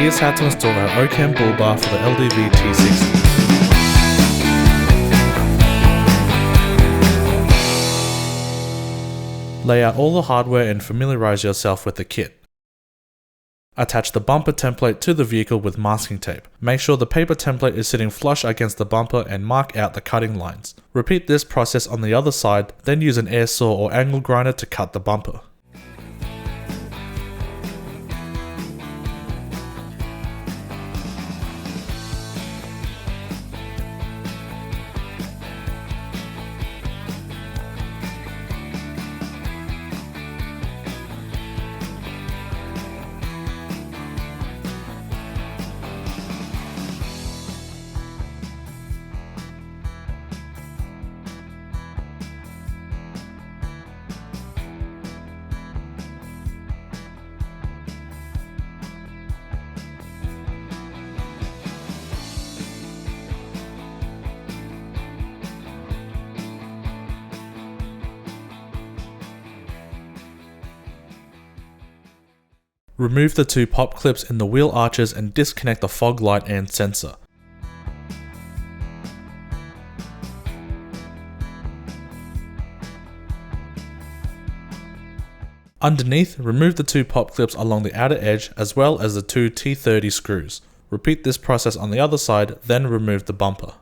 Here's how to install our OCAM Bull Bar for the LDV T60. Lay out all the hardware and familiarise yourself with the kit. Attach the bumper template to the vehicle with masking tape. Make sure the paper template is sitting flush against the bumper and mark out the cutting lines. Repeat this process on the other side, then use an air saw or angle grinder to cut the bumper. Remove the two pop clips in the wheel arches and disconnect the fog light and sensor. Underneath, remove the two pop clips along the outer edge as well as the two T30 screws. Repeat this process on the other side, then remove the bumper.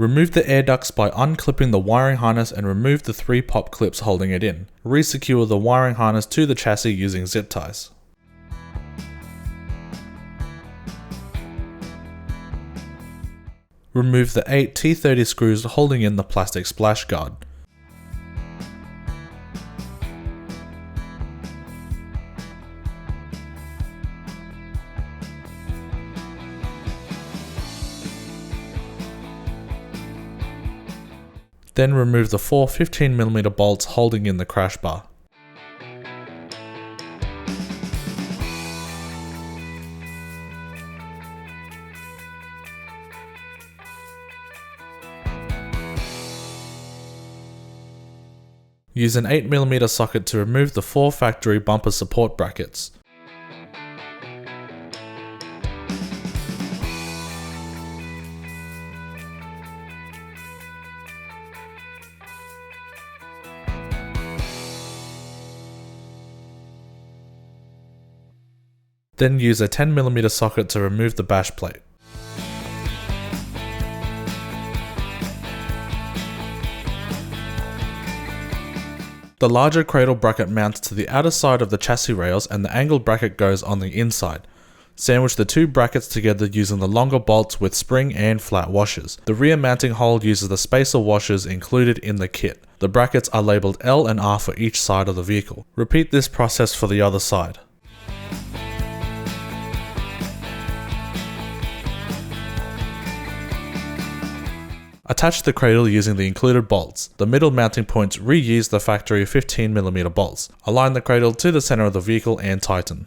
Remove the air ducts by unclipping the wiring harness and remove the three pop clips holding it in. Resecure the wiring harness to the chassis using zip ties. Remove the 8 T30 screws holding in the plastic splash guard. Then remove the 4 15mm bolts holding in the crash bar. Use an 8mm socket to remove the 4 factory bumper support brackets. Then use a 10mm socket to remove the bash plate. The larger cradle bracket mounts to the outer side of the chassis rails and the angled bracket goes on the inside. Sandwich the two brackets together using the longer bolts with spring and flat washers. The rear mounting hole uses the spacer washers included in the kit. The brackets are labelled L and R for each side of the vehicle. Repeat this process for the other side. Attach the cradle using the included bolts. The middle mounting points reuse the factory 15mm bolts. Align the cradle to the center of the vehicle and tighten.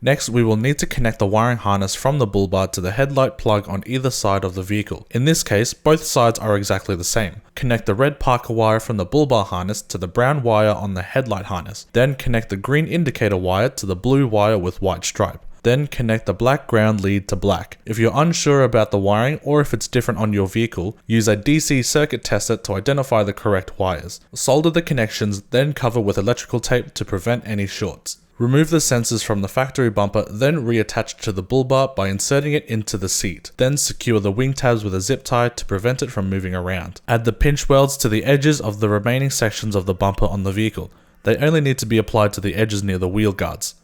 Next, we will need to connect the wiring harness from the bull bar to the headlight plug on either side of the vehicle. In this case, both sides are exactly the same. Connect the red Parker wire from the bull bar harness to the brown wire on the headlight harness. Then connect the green indicator wire to the blue wire with white stripe. Then connect the black ground lead to black. If you're unsure about the wiring or if it's different on your vehicle, use a DC circuit tester to identify the correct wires. Solder the connections, then cover with electrical tape to prevent any shorts. Remove the sensors from the factory bumper, then reattach to the bull bar by inserting it into the seat. Then secure the wing tabs with a zip tie to prevent it from moving around. Add the pinch welds to the edges of the remaining sections of the bumper on the vehicle. They only need to be applied to the edges near the wheel guards.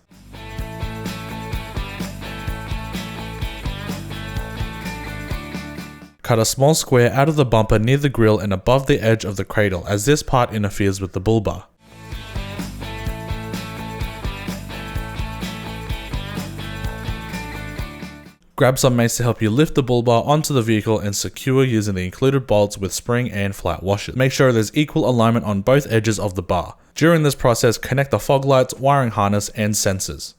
Cut a small square out of the bumper near the grille and above the edge of the cradle, as this part interferes with the bull bar. Grab some mace to help you lift the bull bar onto the vehicle and secure using the included bolts with spring and flat washers. Make sure there's equal alignment on both edges of the bar. During this process, connect the fog lights, wiring harness, and sensors.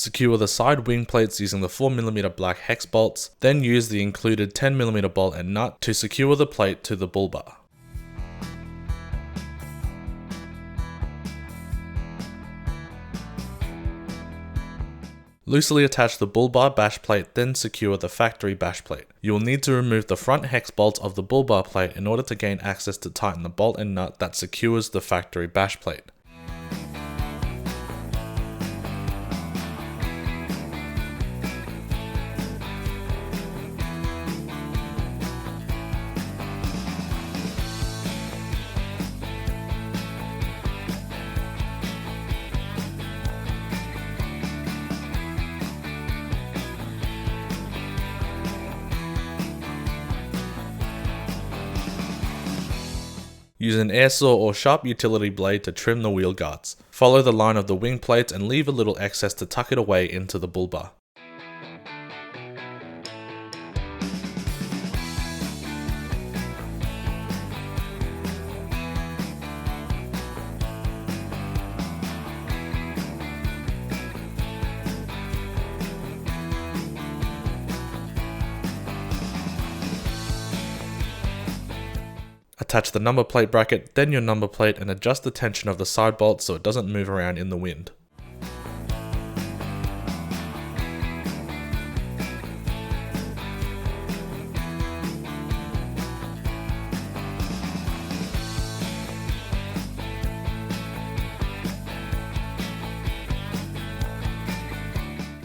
Secure the side wing plates using the 4mm black hex bolts, then use the included 10mm bolt and nut to secure the plate to the bull bar. Loosely attach the bull bar bash plate, then secure the factory bash plate. You will need to remove the front hex bolts of the bull bar plate in order to gain access to tighten the bolt and nut that secures the factory bash plate. Use an air saw or sharp utility blade to trim the wheel guards. Follow the line of the wing plates and leave a little excess to tuck it away into the bull bar. Attach the number plate bracket, then your number plate, and adjust the tension of the side bolt so it doesn't move around in the wind.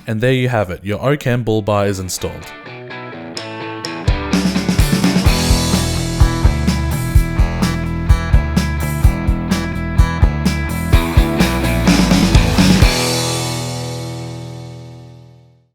And there you have it, your OCAM Bull Bar is installed.